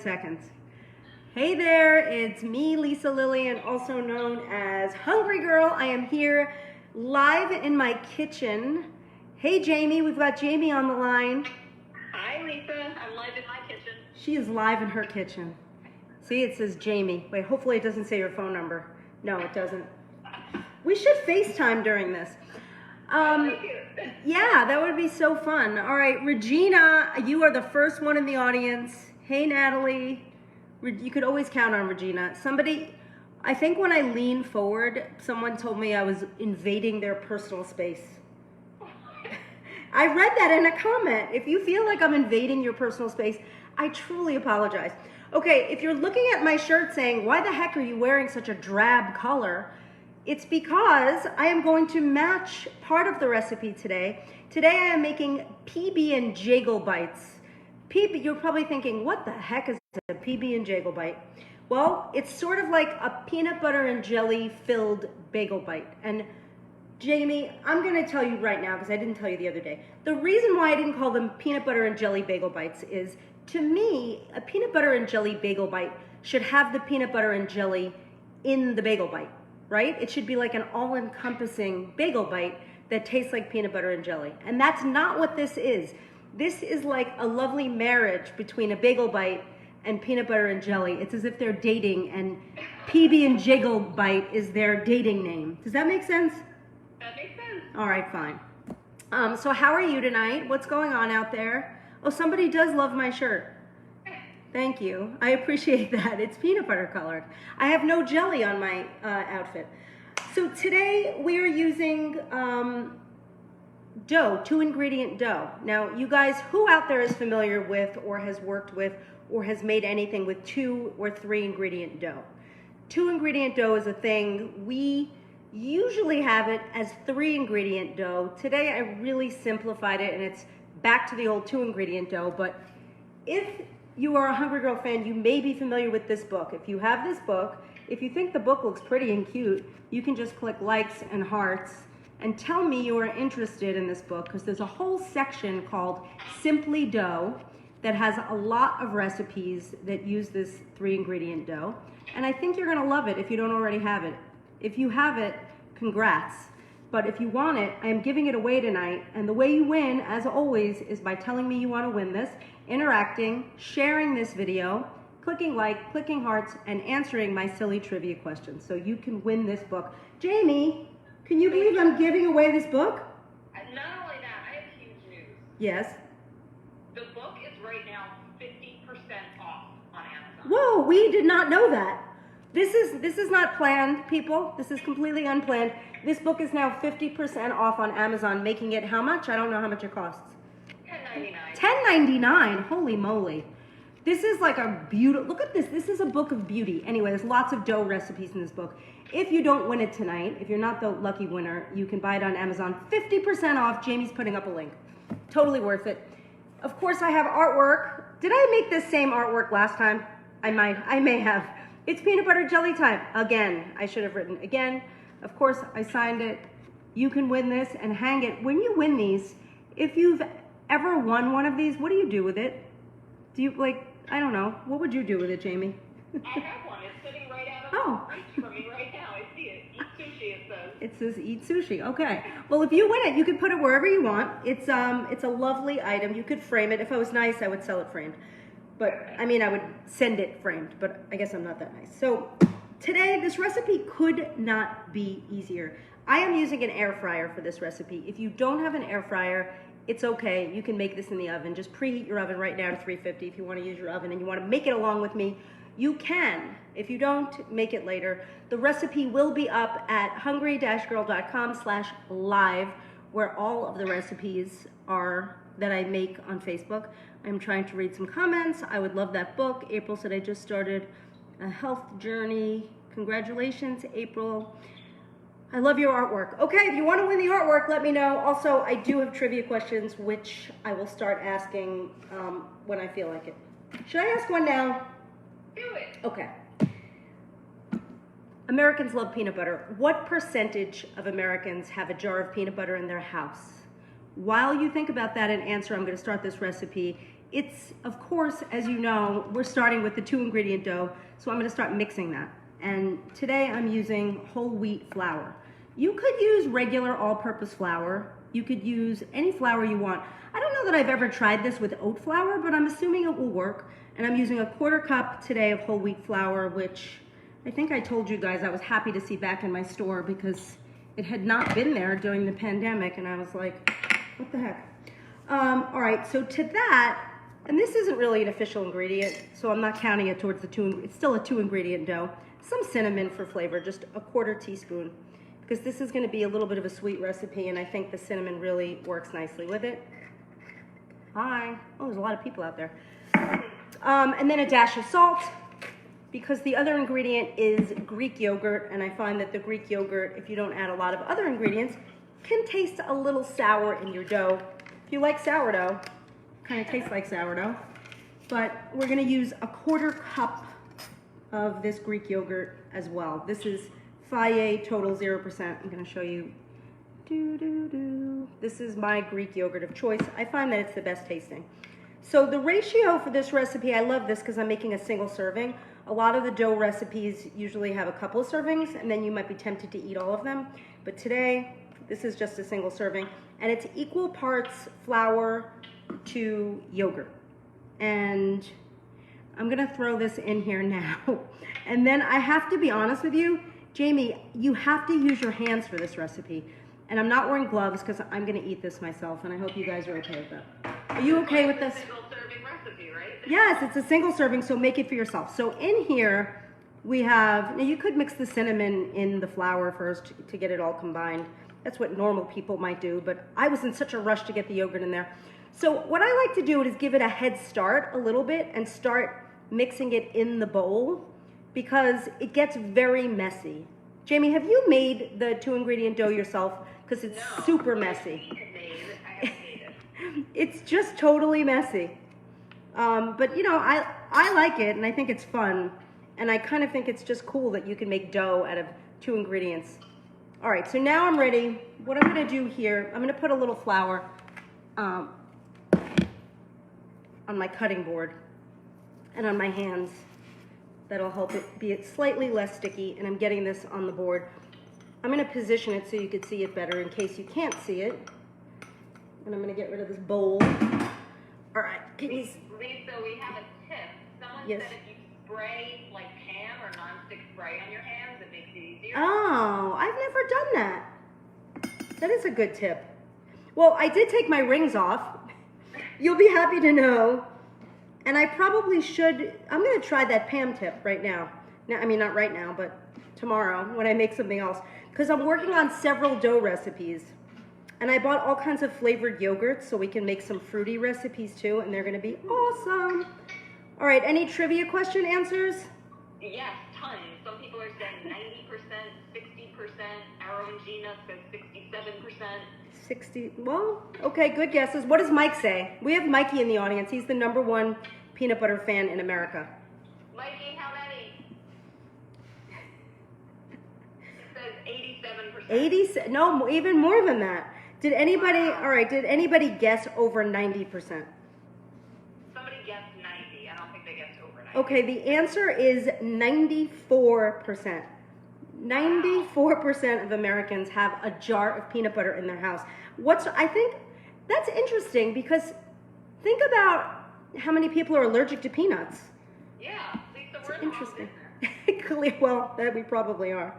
seconds. Hey there, it's me, Lisa Lillian, also known as Hungry Girl. I am here live in my kitchen. Hey Jamie, we've got Jamie on the line. Hi Lisa, I'm live in my kitchen. She is live in her kitchen. See, it says Jamie. Wait, hopefully it doesn't say your phone number. No, it doesn't. We should FaceTime during this. Yeah, that would be so fun. All right, Regina, you are the first one in the audience. Hey, Natalie. You could always count on Regina. Somebody, I think when I leaned forward, someone told me I was invading their personal space. I read that in a comment. If you feel like I'm invading your personal space, I truly apologize. Okay, if you're looking at my shirt saying, why the heck are you wearing such a drab color? It's because I am going to match part of the recipe today. Today I am making PB&J-agel Bites. You're probably thinking, what the heck is a PB&J-agel Bite? Well, it's sort of like a peanut butter and jelly filled bagel bite. And Jamie, I'm gonna tell you right now, because I didn't tell you the other day, the reason why I didn't call them peanut butter and jelly bagel bites is, to me, a peanut butter and jelly bagel bite should have the peanut butter and jelly in the bagel bite. Right? It should be like an all-encompassing bagel bite that tastes like peanut butter and jelly. And that's not what this is. This is like a lovely marriage between a bagel bite and peanut butter and jelly. It's as if they're dating, and PB&J-agel Bite is their dating name. Does that make sense? That makes sense. All right, fine. So how are you tonight? What's going on out there? Oh, somebody does love my shirt. Thank you. I appreciate that. It's peanut butter colored. I have no jelly on my outfit. So today we are using dough, 2-ingredient dough. Now, you guys, who out there is familiar with or has worked with or has made anything with 2 or 3-ingredient dough? 2-ingredient dough is a thing. We usually have it as 3-ingredient dough. Today I really simplified it and it's back to the old 2-ingredient dough. But if you are a Hungry Girl fan, you may be familiar with this book. If you have this book, if you think the book looks pretty and cute, you can just click likes and hearts and tell me you are interested in this book, because there's a whole section called Simply Dough that has a lot of recipes that use this 3-ingredient dough. And I think you're gonna love it if you don't already have it. If you have it, congrats. But if you want it, I am giving it away tonight. And the way you win, as always, is by telling me you want to win this, interacting, sharing this video, clicking like, clicking hearts, and answering my silly trivia questions. So you can win this book. Jamie, can you believe I'm giving away this book? Not only that, I have huge news. Yes. The book is right now 50% off on Amazon. Whoa, we did not know that. This is not planned, people. This is completely unplanned. This book is now 50% off on Amazon, making it how much? I don't know how much it costs. $10.99. $10.99. Holy moly. This is like a beautiful, look at this. This is a book of beauty. Anyway, there's lots of dough recipes in this book. If you don't win it tonight, if you're not the lucky winner, you can buy it on Amazon. 50% off. Jamie's putting up a link. Totally worth it. Of course, I have artwork. Did I make this same artwork last time? I may have. It's peanut butter jelly time. Again, I should have written again. Of course, I signed it. You can win this and hang it. When you win these, if you've ever won one of these, what do you do with it? Do you, like, I don't know. What would you do with it, Jamie? I have one. It's sitting right out of reach for me right now. I see it. Eat sushi, it says. It says eat sushi. Okay. Well, if you win it, you can put it wherever you want. It's a lovely item. You could frame it. If I was nice, I would sell it framed. But, I mean, I would send it framed, but I guess I'm not that nice. So, today, this recipe could not be easier. I am using an air fryer for this recipe. If you don't have an air fryer, it's okay. You can make this in the oven. Just preheat your oven right now to 350 if you want to use your oven and you want to make it along with me. You can. If you don't, make it later. The recipe will be up at hungry-girl.com/live, where all of the recipes are that I make on Facebook. I'm trying to read some comments. I would love that book. April said I just started a health journey. Congratulations, April. I love your artwork. Okay, if you want to win the artwork, let me know. Also, I do have trivia questions, which I will start asking when I feel like it. Should I ask one now? Do it. Okay. Americans love peanut butter. What percentage of Americans have a jar of peanut butter in their house? While you think about that and answer, I'm going to start this recipe. it's, of course, as you know, we're starting with the 2-ingredient dough, so I'm gonna start mixing that. And today I'm using whole wheat flour. You could use regular all-purpose flour. You could use any flour you want. I don't know that I've ever tried this with oat flour, but I'm assuming it will work. And I'm using a 1/4 cup today of whole wheat flour, which I think I told you guys I was happy to see back in my store because it had not been there during the pandemic, and I was like, what the heck? All right, so to that, and this isn't really an official ingredient, so I'm not counting it towards the it's still a 2-ingredient dough. Some cinnamon for flavor, just a 1/4 teaspoon, because this is gonna be a little bit of a sweet recipe, and I think the cinnamon really works nicely with it. Hi, oh, there's a lot of people out there. And then a dash of salt, because the other ingredient is Greek yogurt, and I find that the Greek yogurt, if you don't add a lot of other ingredients, can taste a little sour in your dough. If you like sourdough, kind of tastes like sourdough. But we're gonna use a 1/4 cup of this Greek yogurt as well. This is Faye Total 0%. I'm gonna show you. This is my Greek yogurt of choice. I find that it's the best tasting. So the ratio for this recipe, I love this because I'm making a single serving. A lot of the dough recipes usually have a couple of servings, and then you might be tempted to eat all of them. But today, this is just a single serving, and it's equal parts flour to yogurt. And I'm gonna throw this in here now. And then I have to be honest with you, Jamie, you have to use your hands for this recipe. And I'm not wearing gloves because I'm gonna eat this myself, and I hope you guys are okay with that. Are you okay with this? It's a single serving recipe, right? Yes, it's a single serving, so make it for yourself. So in here, we have, now you could mix the cinnamon in the flour first to get it all combined. That's what normal people might do, but I was in such a rush to get the yogurt in there. So what I like to do is give it a head start a little bit and start mixing it in the bowl because it gets very messy. Jamie, have you made the 2-ingredient dough yourself? Because it's super messy. I haven't made it. It's just totally messy. But you know, I like it and I think it's fun. And I kind of think it's just cool that you can make dough out of 2 ingredients. All right, so now I'm ready. What I'm gonna do here, I'm gonna put a little flour on my cutting board and on my hands. That'll help it be slightly less sticky, and I'm getting this on the board. I'm gonna position it so you can see it better in case you can't see it. And I'm gonna get rid of this bowl. All right, can you Lisa, we have a tip. Someone Yes. said if you spray like Pam or nonstick spray on your hands, it makes it easier. Oh, I've never done that. That is a good tip. Well, I did take my rings off. You'll be happy to know. And I probably should, I'm gonna try that Pam tip right now. I mean, not right now, but tomorrow when I make something else. Because I'm working on several dough recipes. And I bought all kinds of flavored yogurts so we can make some fruity recipes too, and they're gonna be awesome. All right, any trivia question answers? Yes, tons. Some people are saying 90%, 60%. Arrow and Gina says 67%. 60, well, okay, good guesses. What does Mike say? We have Mikey in the audience. He's the #1 peanut butter fan in America. Mikey, how many? It says 87%. 80, no, even more than that. Did anybody, all right, did anybody guess over 90%? Somebody guessed 90. I don't think they guessed over 90. Okay, the answer is 94%. 94% of Americans have a jar of peanut butter in their house. I think that's interesting because think about how many people are allergic to peanuts. Yeah, Lisa, we're Interesting. Well, that we probably are.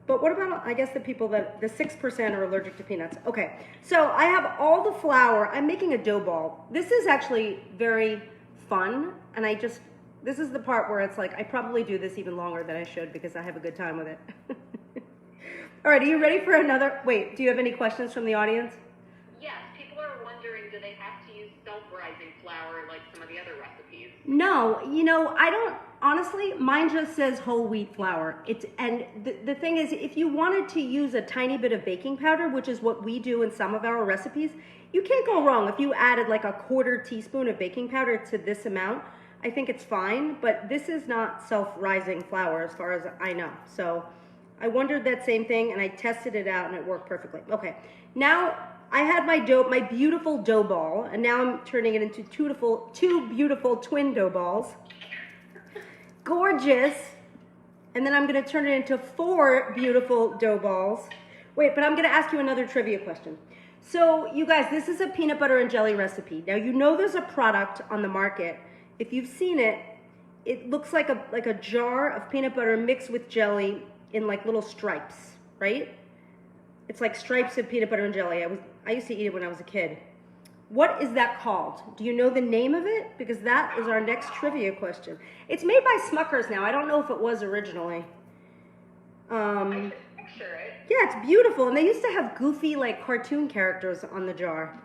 But what about, I guess, the people that, the 6% are allergic to peanuts? Okay, so I have all the flour. I'm making a dough ball. This is actually very fun, and this is the part where it's like, I probably do this even longer than I should because I have a good time with it. All right, are you ready for another? Wait, do you have any questions from the audience? Yes, people are wondering, do they have to use self-rising flour like some of the other recipes? No, you know, I don't, honestly, mine just says whole wheat flour. And the thing is, if you wanted to use a tiny bit of baking powder, which is what we do in some of our recipes, you can't go wrong. If you added like a 1/4 teaspoon of baking powder to this amount, I think it's fine, but this is not self-rising flour as far as I know. So I wondered that same thing and I tested it out and it worked perfectly. Okay, now I had my beautiful dough ball, and now I'm turning it into two beautiful twin dough balls. Gorgeous. And then I'm gonna turn it into 4 beautiful dough balls. Wait, but I'm gonna ask you another trivia question. So you guys, this is a peanut butter and jelly recipe. Now you know there's a product on the market. If you've seen it, it looks like a jar of peanut butter mixed with jelly in like little stripes, right? It's like stripes of peanut butter and jelly. I used to eat it when I was a kid. What is that called? Do you know the name of it? Because that is our next trivia question. It's made by Smucker's now. I don't know if it was originally. I picture it. Yeah, it's beautiful. And they used to have goofy like cartoon characters on the jar.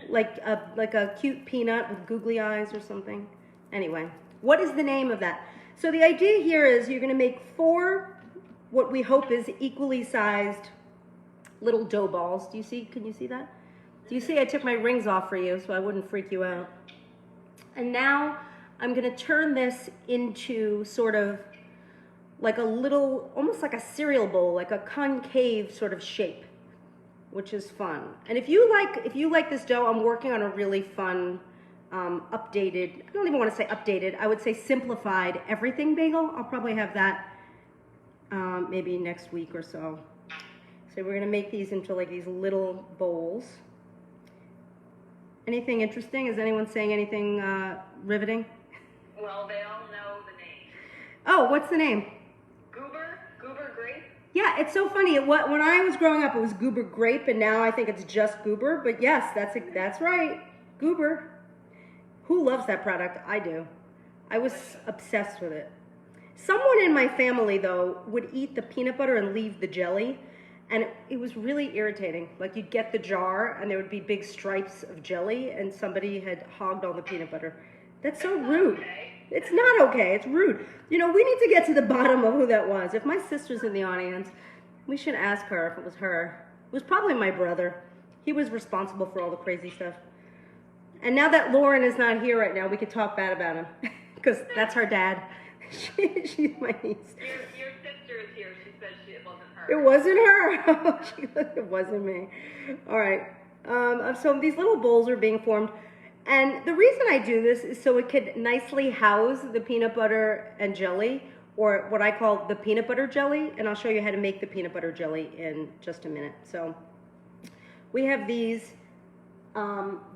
Like a cute peanut with googly eyes or something. Anyway, what is the name of that? So the idea here is you're gonna make 4, what we hope is equally sized little dough balls. Do you see, can you see that? Do you see I took my rings off for you so I wouldn't freak you out? And now I'm gonna turn this into sort of like a little, almost like a cereal bowl, like a concave sort of shape, which is fun. And if you like this dough, I'm working on a really fun, updated, I don't even wanna say updated, I would say simplified everything bagel. I'll probably have that maybe next week or so. So we're gonna make these into like these little bowls. Anything interesting? Is anyone saying anything riveting? Well, they all know the name. Oh, what's the name? Goober grape. Yeah, it's so funny. When I was growing up, it was Goober grape, and now I think it's just Goober. But yes, that's right, Goober. Who loves that product? I do. I was obsessed with it. Someone in my family, though, would eat the peanut butter and leave the jelly. And it was really irritating. Like you'd get the jar and there would be big stripes of jelly and somebody had hogged all the peanut butter. That's so rude. It's not okay, it's rude. You know, we need to get to the bottom of who that was. If my sister's in the audience, we should ask her if it was her. It was probably my brother. He was responsible for all the crazy stuff. And now that Lauren is not here right now, we could talk bad about him because that's her dad. She's my niece. Your sister is here. She said it wasn't her. It wasn't her. It wasn't me. All right. So these little bowls are being formed. And the reason I do this is so it could nicely house the peanut butter and jelly, or what I call the peanut butter jelly. And I'll show you how to make the peanut butter jelly in just a minute. So we have these.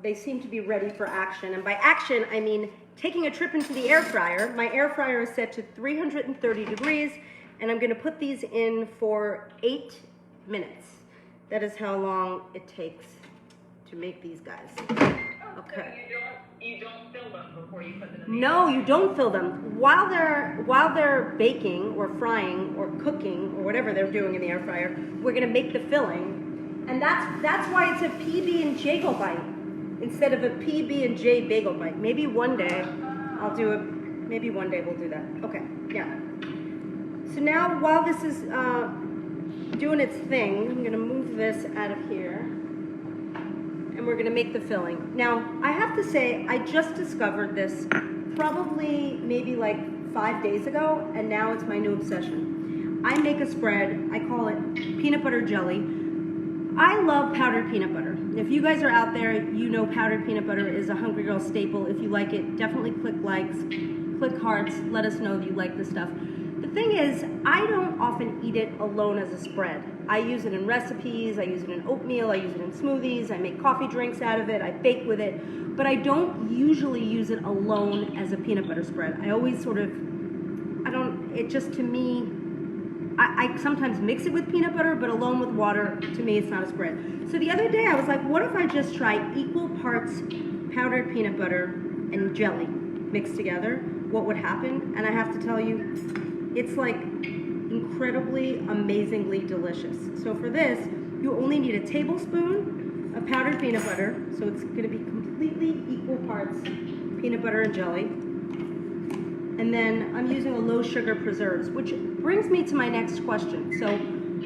They seem to be ready for action. And by action, I mean taking a trip into the air fryer. My air fryer is set to 330 degrees. And I'm gonna put these in for 8 minutes. That is how long it takes to make these guys. Okay. So you don't fill them before you put them in the No, you don't fill them. While they're baking or frying or cooking or whatever they're doing in the air fryer, we're gonna make the filling. And that's why it's a PB&J-agel bite instead of a PB&J bagel bite. Maybe one day I'll do it. Maybe one day we'll do that. Okay, yeah. So now while this is doing its thing, I'm gonna move this out of here and we're gonna make the filling. Now, I have to say, I just discovered this probably maybe like 5 days ago, and now it's my new obsession. I make a spread, I call it peanut butter jelly. I love powdered peanut butter. If you guys are out there, you know powdered peanut butter is a Hungry Girl staple. If you like it, definitely click likes, click hearts, let us know that you like this stuff. The thing is, I don't often eat it alone as a spread. I use it in recipes, I use it in oatmeal, I use it in smoothies, I make coffee drinks out of it, I bake with it, but I don't usually use it alone as a peanut butter spread. I always sort of, it just to me, I sometimes mix it with peanut butter, but alone with water, to me it's not a spread. So the other day I was like, what if I just try equal parts powdered peanut butter and jelly mixed together? What would happen? And I have to tell you, it's like incredibly, amazingly delicious. So for this, you only need a tablespoon of powdered peanut butter. So it's gonna be completely equal parts peanut butter and jelly. And then I'm using a low sugar preserves, which brings me to my next question. So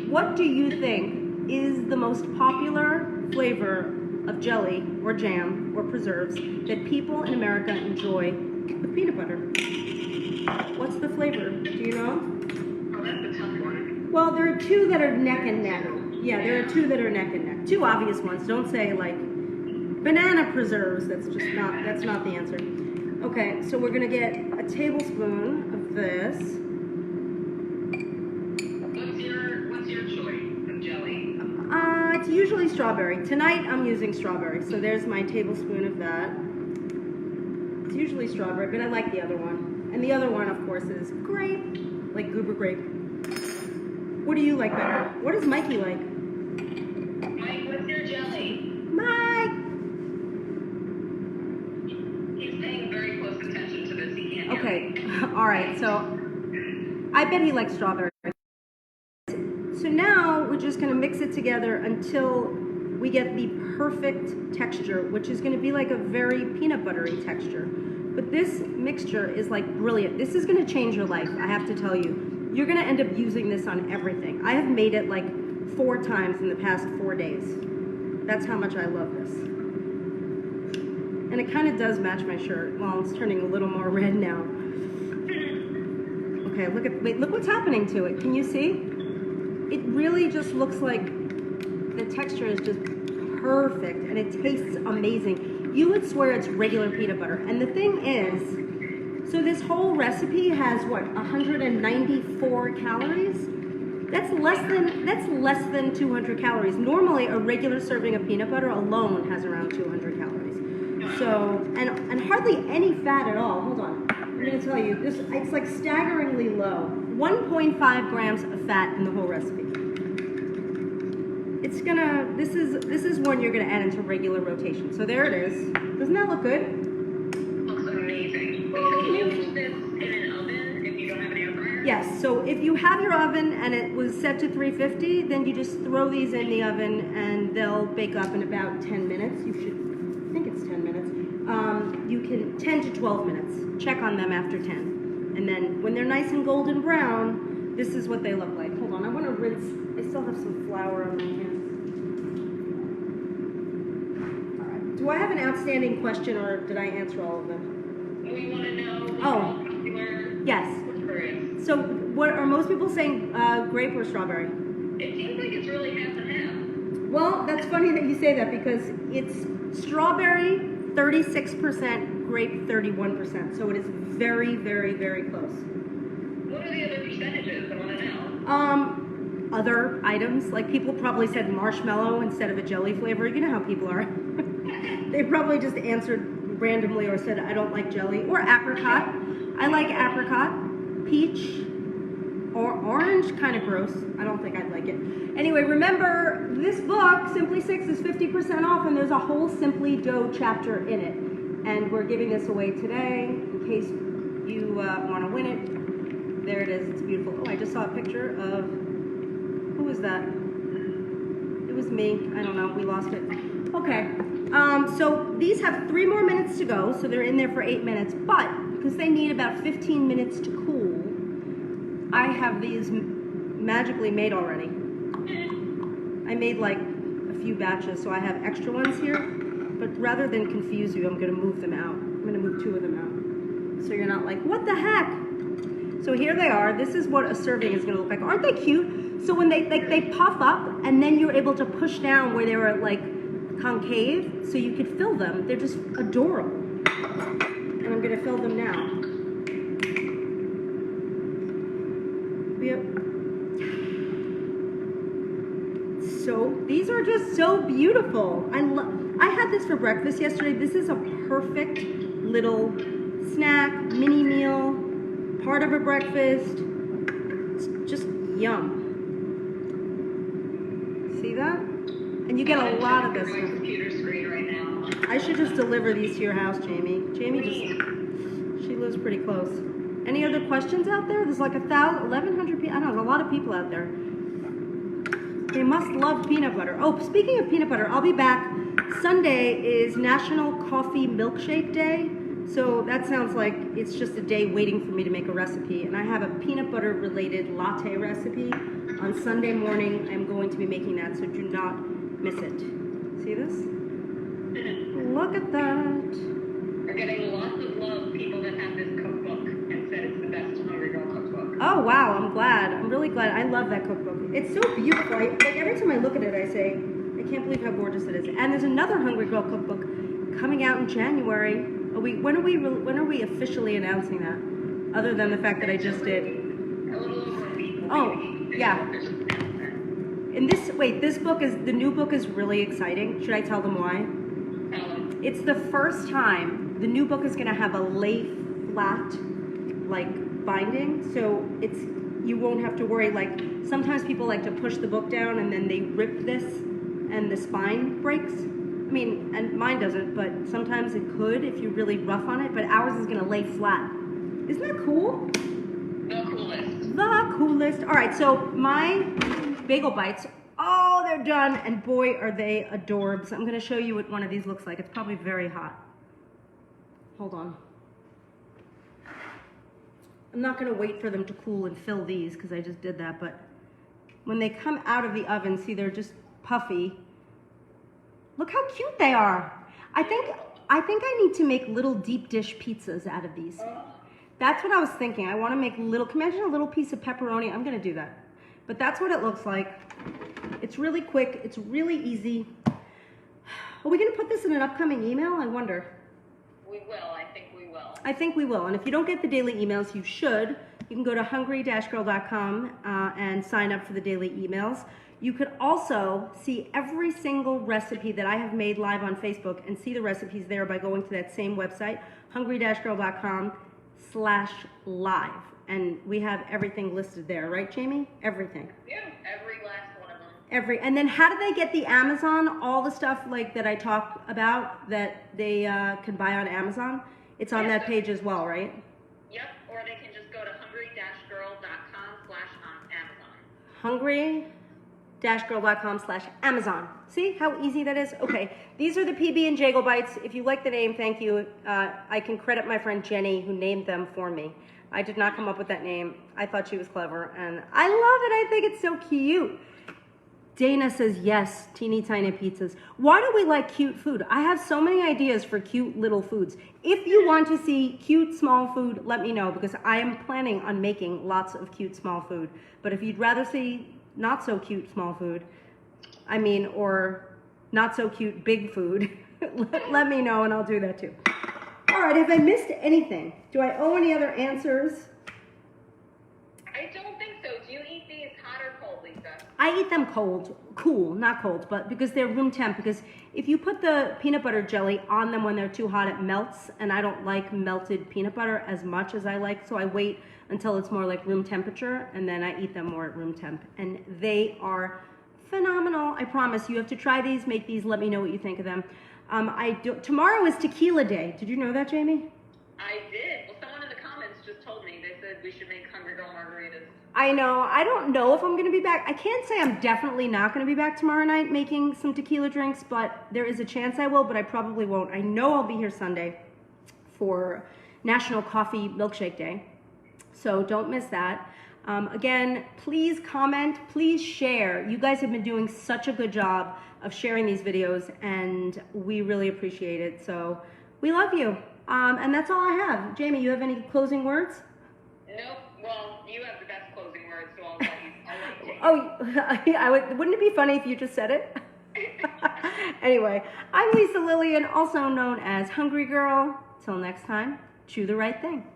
what do you think is the most popular flavor of jelly or jam or preserves that people in America enjoy with peanut butter? What's the flavor? Do you know? Oh, that's a tough one. Well, there are two that are neck and neck. Yeah, there are two that are neck and neck. two obvious ones. Don't say like banana preserves. That's not the answer. Okay, so we're gonna get a tablespoon of this. What's your choice of jelly? It's usually strawberry. Tonight I'm using strawberry, so there's my tablespoon of that. It's usually strawberry, but I like the other one. And the other one, of course, is grape, like goober grape. What do you like better? What does Mikey like? Mike, what's your jelly? Mike! He's paying very close attention to this. He can't hear Okay, me. all right, so I bet he likes strawberry. So now we're just gonna mix it together until we get the perfect texture, which is gonna be like a very peanut buttery texture. But this mixture is like brilliant. This is gonna change your life, I have to tell you. You're gonna end up using this on everything. I have made it like 4 times in the past 4 days. That's how much I love this. And it kind of does match my shirt. Well, it's turning a little more red now. Okay, look what's happening to it. Can you see? It really just looks like the texture is just perfect and it tastes amazing. You would swear it's regular peanut butter. And the thing is, so this whole recipe has what, 194 calories? That's less than 200 calories. Normally, a regular serving of peanut butter alone has around 200 calories. So, and hardly any fat at all. Hold on, I'm gonna tell you, it's like staggeringly low. 1.5 grams of fat in the whole recipe. It's gonna, this is one you're gonna add into regular rotation. So there it is. Doesn't that look good? Looks amazing. Can you use this in an oven if you don't have an air fryer? Yes, so if you have your oven and it was set to 350, then you just throw these in the oven and they'll bake up in about 10 minutes. You should, I think it's 10 minutes. You can, 10 to 12 minutes. Check on them after 10. And then when they're nice and golden brown, this is what they look like. Hold on, I want to rinse. I still have some flour on my hands. All right. Do I have an outstanding question or did I answer all of them? We want to know what's Oh. popular. Yes. Fruits. So what are most people saying, grape or strawberry? It seems like it's really half and half. Well, that's funny that you say that because it's strawberry 36%, grape 31%. So it is very, very, very close. What are the other percentages? I want to know. Other items, like people probably said marshmallow instead of a jelly flavor. You know how people are. They probably just answered randomly or said, I don't like jelly. Or apricot. I like apricot. Peach. Or orange, kind of gross. I don't think I'd like it. Anyway, remember, this book, Simply 6, is 50% off, and there's a whole Simply Dough chapter in it. And we're giving this away today, in case you want to win it. There it is, it's beautiful. Oh, I just saw a picture of, who was that? It was me, I don't know, we lost it. Okay, so these have 3 more minutes to go, so they're in there for 8 minutes, but because they need about 15 minutes to cool, I have these magically made already. I made like a few batches, so I have extra ones here, but rather than confuse you, I'm gonna move them out. I'm gonna move 2 of them out. So you're not like, what the heck? So here they are. This is what a serving is gonna look like. Aren't they cute? So when they puff up, and then you're able to push down where they were like concave, so you could fill them. They're just adorable. And I'm gonna fill them now. Yep. So these are just so beautiful. I had this for breakfast yesterday. This is a perfect little snack, mini meal, part of a breakfast. It's just yum. See that? And you get a lot of this. My computer screen right now. I should just deliver these to your house, Jamie. She lives pretty close. Any other questions out there? There's like 1,100 people. I don't know, a lot of people out there. They must love peanut butter. Oh, speaking of peanut butter, I'll be back. Sunday is National Coffee Milkshake Day. So that sounds like it's just a day waiting for me to make a recipe. And I have a peanut butter related latte recipe. On Sunday morning, I'm going to be making that, so do not miss it. See this? Look at that. We're getting lots of love, people that have this cookbook and said it's the best Hungry Girl cookbook. Oh wow, I'm glad. I'm really glad. I love that cookbook. It's so beautiful. Like every time I look at it, I say, I can't believe how gorgeous it is. And there's another Hungry Girl cookbook coming out in January. When are we officially announcing that? Other than the fact that I just did. A little over a week. Oh, yeah. And the new book is really exciting. Should I tell them why? It's the first time the new book is going to have a lay flat, like, binding. So you won't have to worry. Like, sometimes people like to push the book down and then they rip this and the spine breaks. I mean, and mine doesn't, but sometimes it could if you're really rough on it. But ours is going to lay flat. Isn't that cool? The coolest. The coolest. All right, so my bagel bites, oh, they're done, and boy, are they adorbs. I'm going to show you what one of these looks like. It's probably very hot. Hold on. I'm not going to wait for them to cool and fill these because I just did that, but when they come out of the oven, see, they're just puffy. Look how cute they are. I think I need to make little deep dish pizzas out of these. That's what I was thinking. I want to make little, can you imagine a little piece of pepperoni? I'm going to do that. But that's what it looks like. It's really quick. It's really easy. Are we going to put this in an upcoming email? I wonder. We will. I think we will. I think we will. And if you don't get the daily emails, you should. You can go to hungry-girl.com and sign up for the daily emails. You could also see every single recipe that I have made live on Facebook and see the recipes there by going to that same website, hungry-girl.com/live. And we have everything listed there, right, Jamie? Everything. Yeah, every last one of them. And then how do they get the Amazon, all the stuff like that I talk about that they can buy on Amazon? It's on that page as well, right? Yep, or they can just go to hungry-girl.com/Amazon. hungry-girl.com/Amazon. See how easy that is? Okay, these are the PB&J-agel Bites. If you like the name, thank you. I can credit my friend Jenny who named them for me. I did not come up with that name. I thought she was clever, and I love it. I think it's so cute. Dana says, yes, teeny tiny pizzas. Why do we like cute food? I have so many ideas for cute little foods. If you want to see cute small food, let me know, because I am planning on making lots of cute small food. But if you'd rather see not so cute small food, or not so cute big food, let me know and I'll do that too. All right, have I missed anything? Do I owe any other answers? I don't think so. Do you eat these hot or cold, Lisa? I eat them cool, not cold, but because they're room temp, because if you put the peanut butter jelly on them when they're too hot, it melts, and I don't like melted peanut butter as much as I like, so I wait until it's more like room temperature, and then I eat them more at room temp, and they are phenomenal. I promise. You have to try these, make these, let me know what you think of them. Tomorrow is tequila day. Did you know that, Jamie? I did. Well, someone in the comments just told me. They said we should make Hungry Girl margaritas. I know. I don't know if I'm going to be back. I can't say I'm definitely not going to be back tomorrow night making some tequila drinks, but there is a chance I will, but I probably won't. I know I'll be here Sunday for National Coffee Milkshake Day, so don't miss that. Again, please comment, please share. You guys have been doing such a good job of sharing these videos, and we really appreciate it. So we love you. And that's all I have. Jamie, you have any closing words? Nope. Well, you have the best closing words, so I'll let you take it. Oh, wouldn't it be funny if you just said it? Anyway, I'm Lisa Lillian, also known as Hungry Girl. Till next time, chew the right thing.